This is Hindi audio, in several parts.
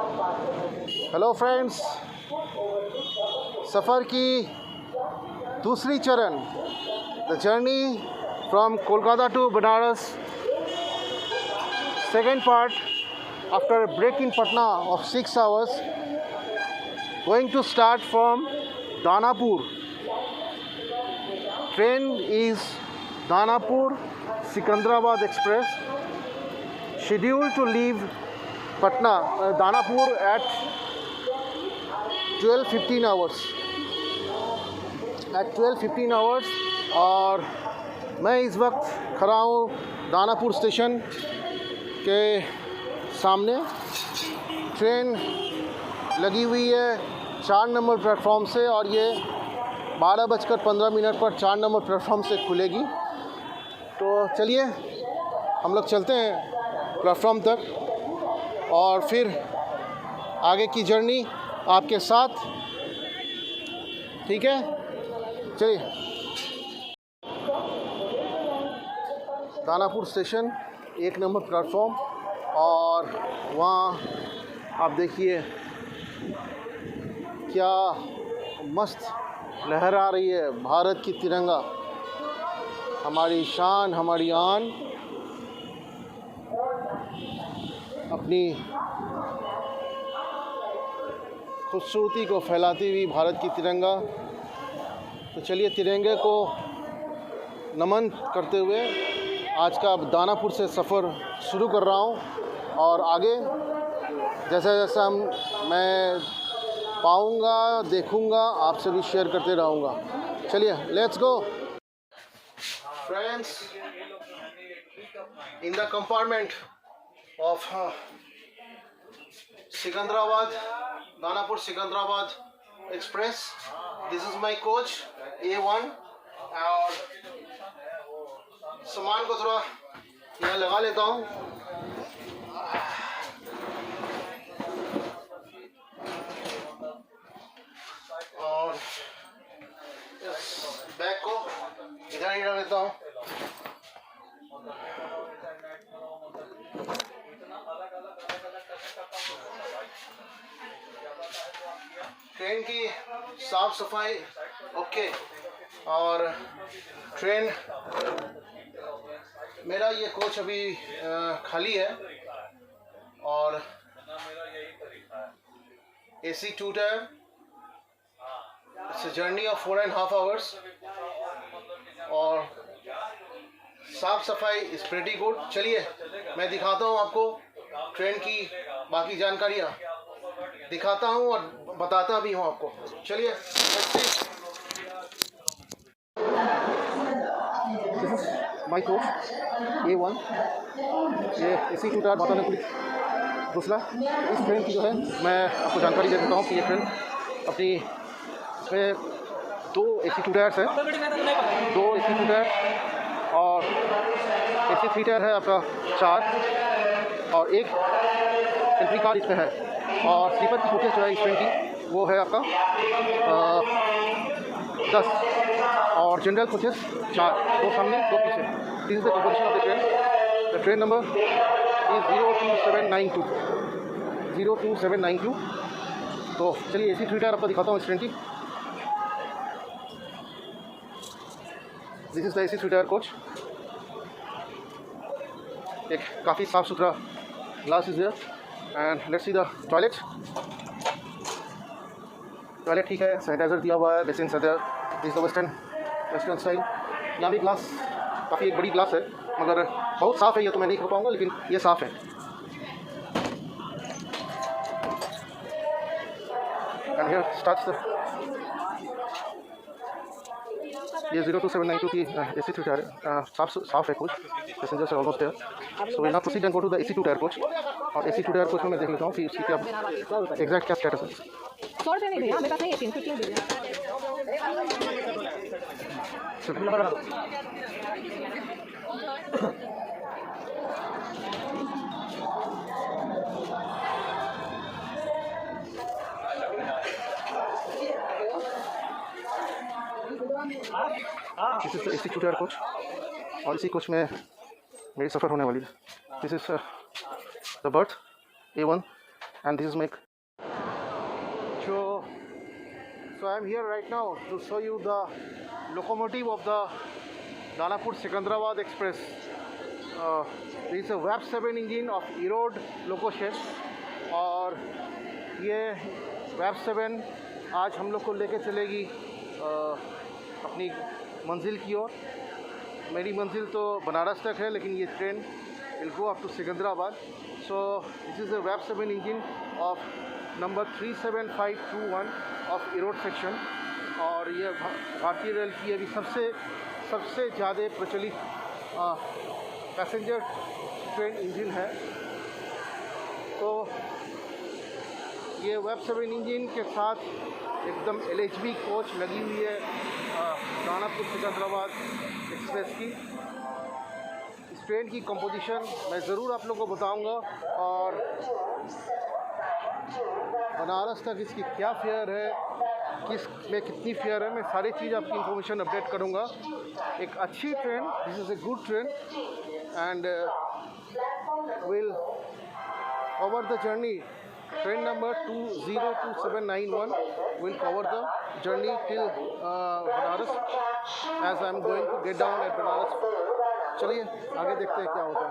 हेलो फ्रेंड्स, सफ़र की दूसरी चरण, the journey from Kolkata to Banaras, second part after break in Patna of 6 hours, going to start from Danapur. Train is Danapur Sikandrabad Express, scheduled to leave Patna, Danapur at 12:15 hours. At 12:15 hours, और मैं इस वक्त खड़ा हूँ दानापुर स्टेशन के सामने। ट्रेन लगी हुई है 4 नंबर प्लेटफॉर्म से और ये 12:15 पर 4 नंबर प्लेटफॉर्म से खुलेगी। तो चलिए हम लोग चलते हैं प्लेटफॉर्म तक और फिर आगे की जर्नी आपके साथ, ठीक है? चलिए। दानापुर स्टेशन 1 नंबर प्लेटफॉर्म, और वहाँ आप देखिए क्या मस्त लहरा रही है भारत की तिरंगा, हमारी शान, हमारी आन, अपनी खूबसूरती को फैलाती हुई भारत की तिरंगा। तो चलिए तिरंगे को नमन करते हुए आज का दानापुर से सफ़र शुरू कर रहा हूँ, और आगे जैसा जैसा मैं पाऊँगा, देखूँगा, आपसे भी शेयर करते रहूँगा। चलिए let's go friends. In the compartment of Sikandrabad, Danapur Sikandrabad Express. This is my coach A1, और सामान को थोड़ा यहाँ लगा लेता हूँ। और इस बैग को इधर ही रख लेता हूँ। ट्रेन की साफ सफाई ओके, और ट्रेन मेरा ये कोच अभी खाली है, और AC 2 tyre, it's a journey of 4.5 hours, और साफ सफाई इज़ प्रेटी गुड। चलिए मैं दिखाता हूँ आपको ट्रेन की बाकी जानकारियाँ, दिखाता हूँ और बताता भी हूँ आपको। चलिए माई कोच A1, ये AC 2 टायर वातानुकूलित। दूसरा, इस ट्रेन की जो है मैं आपको जानकारी दे देता हूँ कि ये ट्रेन अपनी इसमें 2 AC 2 टायर्स हैं, 2 AC 2 टायर, और AC 3 टायर है आपका 4, और एक एंट्री कार इसमें है, और स्लीपर की फुटेज जो है इस ट्रेन की वो है आपका 10, और जनरल कोचेस 4, 2 सामने 2 पीछे। This is the composition of the train. The train number is 02792, 02792। तो चलिए AC 3 टायर आपको दिखाता हूँ इस ट्रेन की। This is the AC 3 tier coach. एक काफ़ी साफ़ सुथरा glass is there, and let's see the toilet. Toilet ठीक है, सैनिटाइजर दिया हुआ है, बेसिन है। This the western style. यहाँ भी ग्लास काफ़ी एक बड़ी ग्लास है, मगर बहुत साफ़ है, ये तो मैं नहीं कर पाऊँगा, लेकिन ये साफ़ है। एंड हियर स्टार्ट्स द, ये 02792 की AC 3 टायर साफ है coach. Passengers are almost there, so will now proceed and go to the AC 2 tier coach. और AC 2 टायर कोच में मैं देख लेता हूँ कि इसकी क्या एग्जैक्ट क्या स्टेटस है। 100 रुपये नहीं भैया, मेरे पास नहीं है, 350 दीजिए। This is the AC 2 tier coach, और इसी कोच में मेरी सफ़र होने वाली है। This is the birth A1, and this is my so I'm here right now to show you the locomotive of the Danapur Secunderabad Express. This is a VAP 7 engine of Erode loco shed और ये VAP 7 आज हम लोग को लेके चलेगी अपनी मंजिल की ओर। मेरी मंजिल तो बनारस तक है, लेकिन ये train will go up to Secunderabad. So this is a VAP 7 engine of number 37521 of Erode section और ये भारतीय रेल की अभी सबसे ज़्यादा प्रचलित पैसेंजर ट्रेन इंजन है। तो ये VAP 7 इंजन के साथ एकदम LHB कोच लगी हुई है दानापुर सिकंदराबाद एक्सप्रेस की। इस ट्रेन की कंपोजिशन मैं ज़रूर आप लोगों को बताऊंगा और बनारस तक इसकी क्या फेयर है, किस में कितनी फेयर है, मैं सारी चीज़ आपकी इंफॉर्मेशन अपडेट करूंगा। एक अच्छी train, this is a good train and will cover the journey. Train number 202791 will cover the journey till Banaras as I am going to get down at Banaras. चलिए आगे देखते हैं क्या होता है।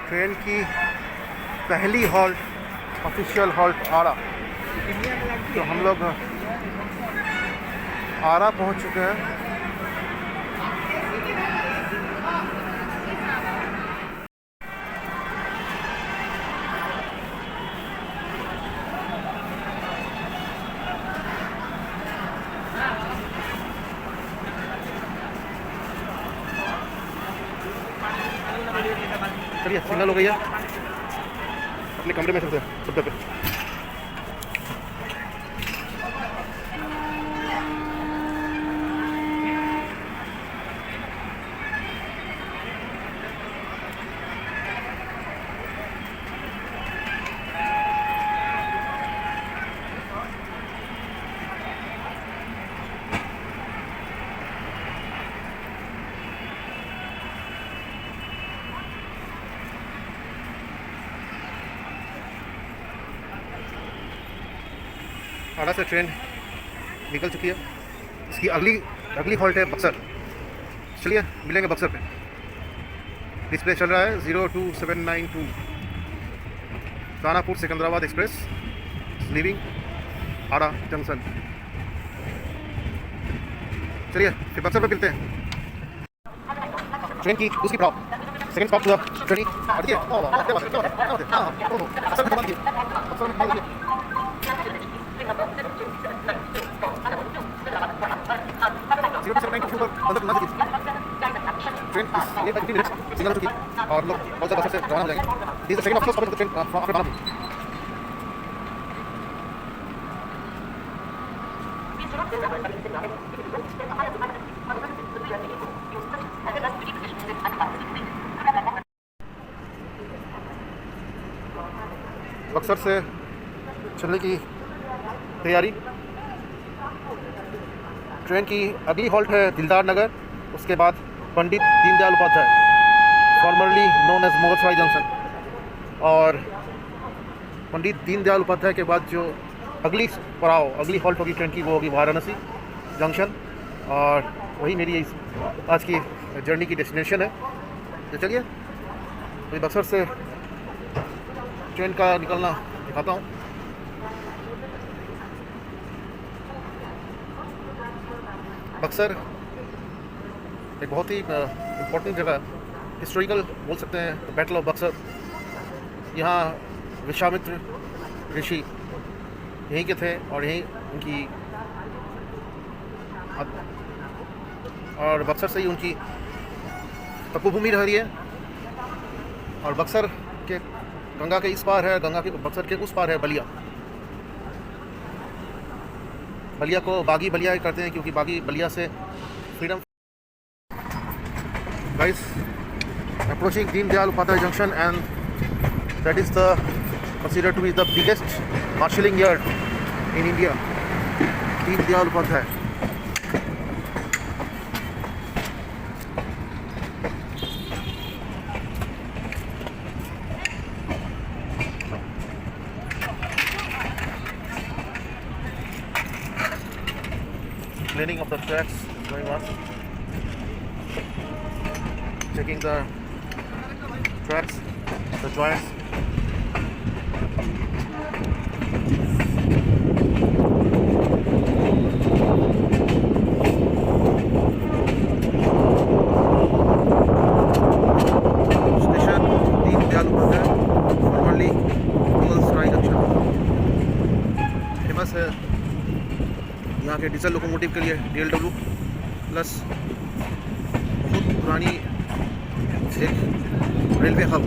ट्रेन की पहली हॉल्ट, ऑफिशियल हॉल्ट आरा। तो हम लोग आरा पहुंच चुके हैं। चलिए सिग्नल हो गई है, अपने कमरे में चलते हैं सब पे। आरा से ट्रेन निकल चुकी है। इसकी अगली हॉल्ट है बक्सर। चलिए मिलेंगे बक्सर पे। डिस्प्ले चल रहा है 02792 दानापुर सिकंदराबाद एक्सप्रेस लीविंग आरा जंक्शन। चलिए फिर बक्सर पे मिलते हैं। ट्रेन की दूसरी सेकंड स्टॉप हुआ जर्नी। ट्रेन सिग्नल चुकी और लोग बहुत ज़्यादा से रवाना हो जाएंगे। This is the second of the train after Danapur. Buxar से चलने की तैयारी। ट्रेन की अगली हॉल्ट है दिलदार नगर, उसके बाद Pandit Deendayal Upadhyay formerly known as Mughalsarai junction, और पंडित दीनदयाल उपाध्याय के बाद जो अगली अगली हॉल्ट होगी ट्रेन की वो होगी वाराणसी जंक्शन, और वही मेरी आज की जर्नी की डेस्टिनेशन है। तो चलिए तो बक्सर से ट्रेन का निकलना दिखाता हूँ। बक्सर एक बहुत ही इम्पोर्टेंट जगह, हिस्टोरिकल बोल सकते हैं। बैटल ऑफ बक्सर, यहाँ विश्वामित्र ऋषि यहीं के थे और यहीं उनकी और बक्सर से ही उनकी तपोभूमि रह रही है। और बक्सर के गंगा के इस पार है, गंगा के बक्सर के उस पार है बलिया। बलिया को बागी बलिया करते हैं क्योंकि बागी बलिया से freedom. Guys, approaching Deendayal Upadhyay junction and that is the considered to be the biggest marshalling yard in India. Deendayal Upadhyay. Cleaning of the tracks is going on. Checking the tracks, the joints. Famous है यहाँ के डीजल लोकोमोटिव के लिए DLW प्लस बहुत पुरानी एक railway hub.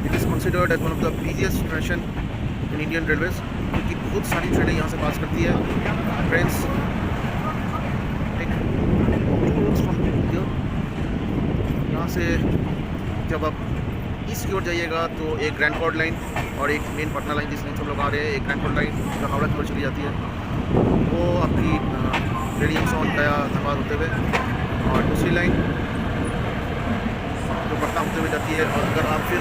It is considered as one of the biggest station in Indian railways क्योंकि बहुत सारी ट्रेनें यहाँ से पास करती है। ट्रेन्स यहाँ से जब आप ईस्ट की ओर जाइएगा तो एक ग्रैंड कॉर्ड लाइन और एक मेन पटना लाइन जिस लाइन से हम लोग आ रहे हैं, एक ग्रैंड कॉर्ड लाइन जो हावड़ा की ओर चली जाती है, वो आपकी रेडियम सॉन गया धनबाद होते हुए, और दूसरी लाइन जो पटना होते हुए जाती है। और अगर आप फिर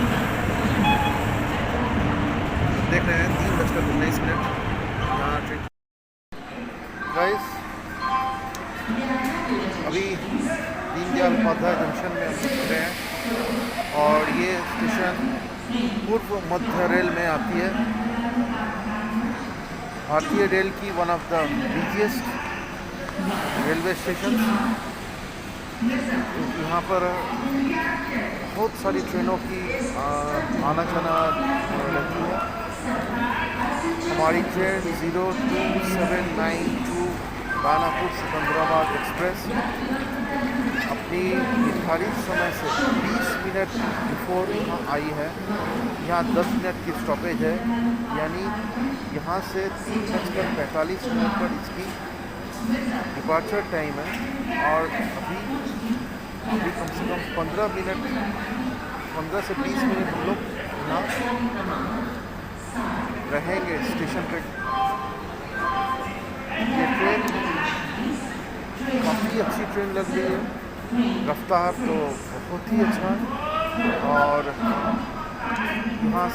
देख रहे हैं 3:19 यहाँ ट्रेन। गाइस, अभी दीनदयाल उपाध्याय जंक्शन में हम खड़े हैं और ये स्टेशन पूर्व मध्य रेल में आती है। भारतीय रेल की one of the busiest railway station. यहाँ पर बहुत सारी ट्रेनों की आना जाना रहती है। हमारी ट्रेन 02792 दानापुर सिकंदराबाद एक्सप्रेस अपनी निर्धारित समय से 20 मिनट बिफोर यहाँ आई है। यहाँ 10 मिनट की स्टॉपेज है, यानी यहाँ से 3:45 पर इसकी डिपार्चर टाइम है। और अभी कम से कम 15 से 20 मिनट हम लोग यहाँ रहेंगे स्टेशन पे। ये ट्रेन काफ़ी अच्छी ट्रेन लग रही है, रफ्तार तो बहुत ही अच्छा है। और यहाँ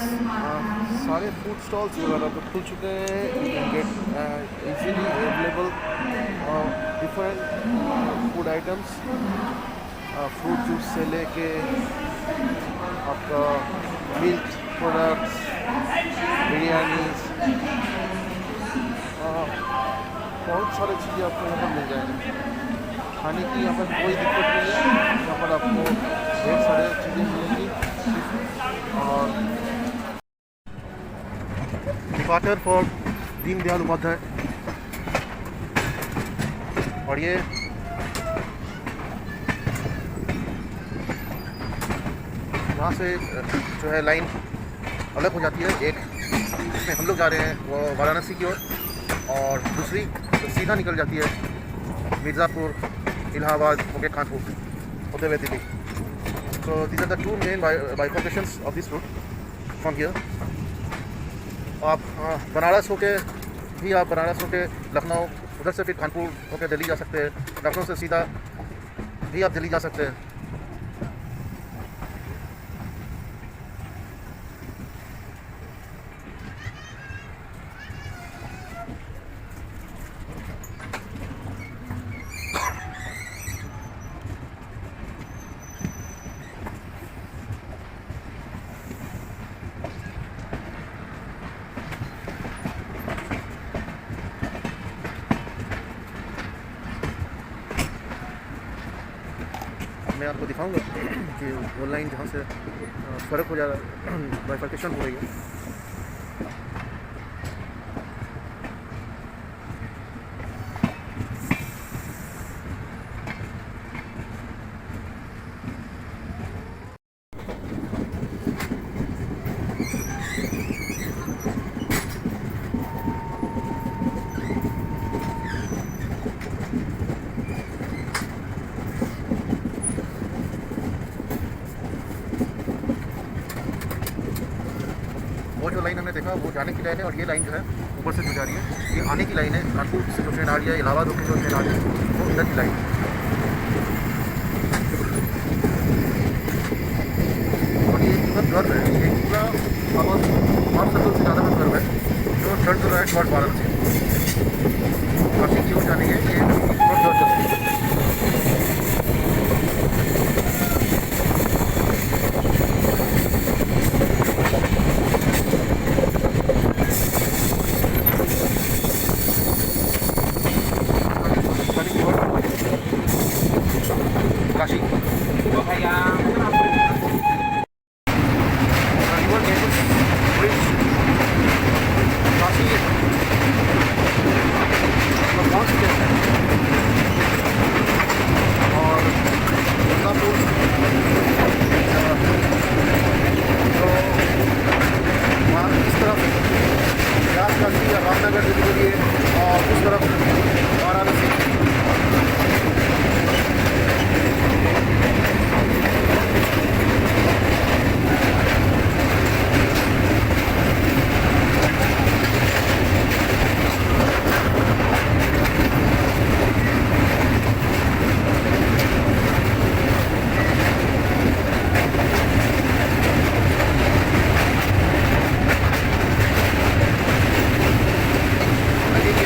सारे फूड स्टॉल्स वगैरह तो खुल चुके हैं। You can get easily available different food items, fruit juice से लेके आपका मिल्क प्रोडक्ट्स, बिरयानीज, बहुत सारी चीज़ें आपको यहाँ पर मिल जाएंगी। खाने की यहाँ पर कोई दिक्कत नहीं है, यहाँ पर आपको ढेर सारे चीज़ें मिलेंगी। और डिपार्चर फॉर दीनदयाल उपाध्याय। और ये यहाँ से जो है लाइन अलग हो जाती है। एक इसमें हम लोग जा रहे हैं वो वाराणसी की ओर, और दूसरी तो सीधा निकल जाती है मिर्ज़ापुर, इलाहाबाद होके कानपुर होते हुए Delhi. So these are the two main bifurcations of this route from here. आप बनारस होके भी आप बनारस होके लखनऊ, उधर से फिर कानपुर होके दिल्ली जा सकते हैं। लखनऊ से सीधा भी आप दिल्ली जा सकते हैं। मैं आपको दिखाऊंगा कि वो लाइन जहाँ से फ़र्क हो जा रहा है, बाइफर्केशन हो रही है। मैंने देखा वो जाने की लाइन है और ये लाइन जो है ऊपर से जो जा रही है ये आने की लाइन है। कानपुर से जो ट्रेन आ रही है, इलाहाबाद होकर जो ट्रेन आ रही है वो इधर की लाइन है। और ये पूरा कर्व है, ये पूरा ऑलमोस्ट 5 सर्कल से ज़्यादा का कर्व है जो turn to right toward Varanasi Kashi की ओर जाने के ये बहुत जरूरत चलती है। काशी पहुँच चुके हैं और दुर्गापुर तो वहाँ इस तरफ प्रयागराज या रामनगर दिल्ली और उस तरफ वाराणसी।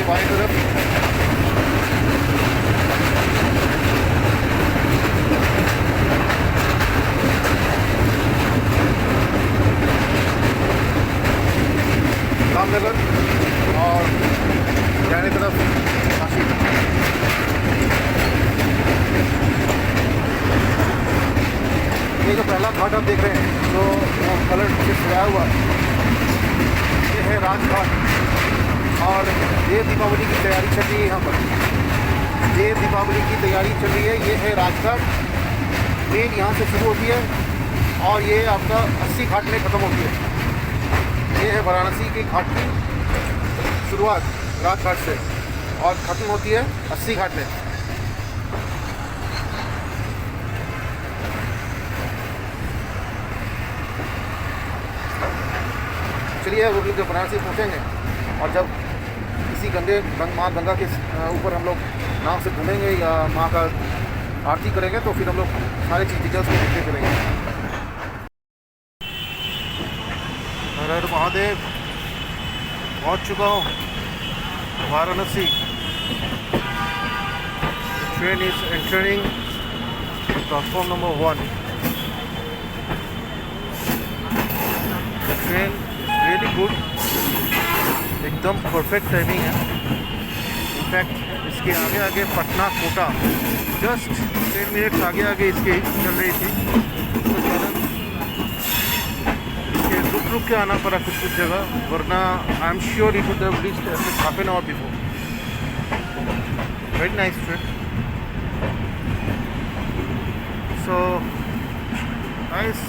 बाएं तरफ रामनगर और दाहिने तरफ काशी। ये जो पहला घाट आप देख रहे हैं जो कलर से सजाया हुआ ये है राजघाट और देव दीपावली की तैयारी चल रही है। यहाँ पर देव दीपावली की तैयारी चल रही है। ये है राजघाट, ट्रेन यहाँ से शुरू होती है और ये आपका 80 घाट में ख़त्म होती है। ये है वाराणसी के घाट की शुरुआत राजघाट से और ख़त्म होती है 80 घाट में। चलिए अब लोग जब वाराणसी पहुँचेंगे और जब किसी माँ गंगा के ऊपर हम लोग नाव से घूमेंगे या माँ का आरती करेंगे तो फिर हम लोग सारी चीज़ डिटेल्स में देखते चलेंगे। हर हर महादेव, पहुँच चुका हूँ Varanasi. Train is entering platform number 1। Train really good, एकदम परफेक्ट टाइमिंग है। इनफैक्ट इसके आगे आगे पटना कोटा जस्ट 10 मिनट्स आगे इसके चल रही थी, तो कारण इसके रुक के आना पड़ा कुछ जगह, वरना I am sure it would have reached at least half an hour before. Very nice trip. So nice.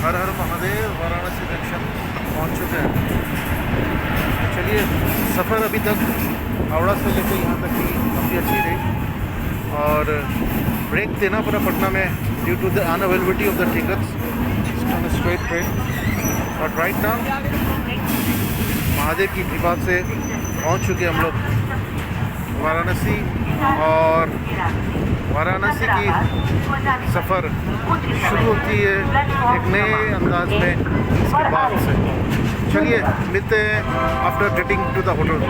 Her her Mahadev, Varanasi junction पहुंच चुके हैं। चलिए, सफ़र अभी तक हावड़ा से लेकर यहाँ तक की काफ़ी अच्छी रही और ब्रेक देना पड़ा पटना में due to the unavailability of the tickets on a straight train. But right now Mahadev की कृपा से पहुँच चुके हम लोग वाराणसी और वाराणसी की सफ़र शुरू होती है एक नए अंदाज में इसके बाद से। चलिए मिलते हैं after getting to the hotel.